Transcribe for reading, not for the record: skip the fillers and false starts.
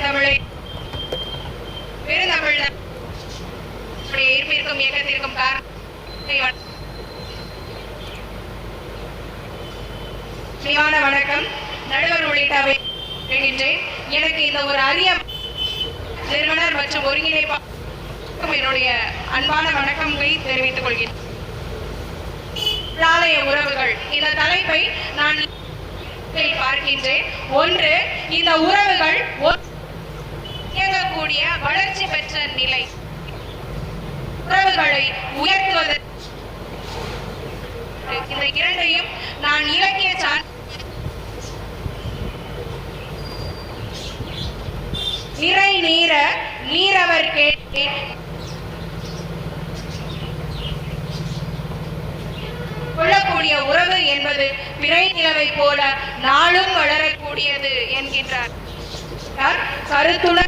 தமிழை பெருந்தமிழ் ஈர்ப்பிற்கும் இயக்கத்திற்கும் வணக்கம். நடுவர் உள்ளிட்டவை எனக்கு இந்த ஒரு அரிய நிறுவனர் மற்றும் ஒருங்கிணைப்பாளர் என்னுடைய அன்பான வணக்கங்களை தெரிவித்துக் கொள்கிறேன். உறவுகள் இந்த தலைப்பை நான் பார்க்கின்றேன். ஒன்று, இந்த உறவுகள் இயங்கக்கூடிய வளர்ச்சி பெற்ற நிலை, உறவுகளை உயர்த்துவதற்கு இந்த இரண்டையும் நான் இலக்கிய நிறை நீர நீரவர் கொள்ளக்கூடிய உறவு என்பது பிறை நிலவை போல நாளும் வளரக்கூடியது என்கின்றார். கருத்துள்ள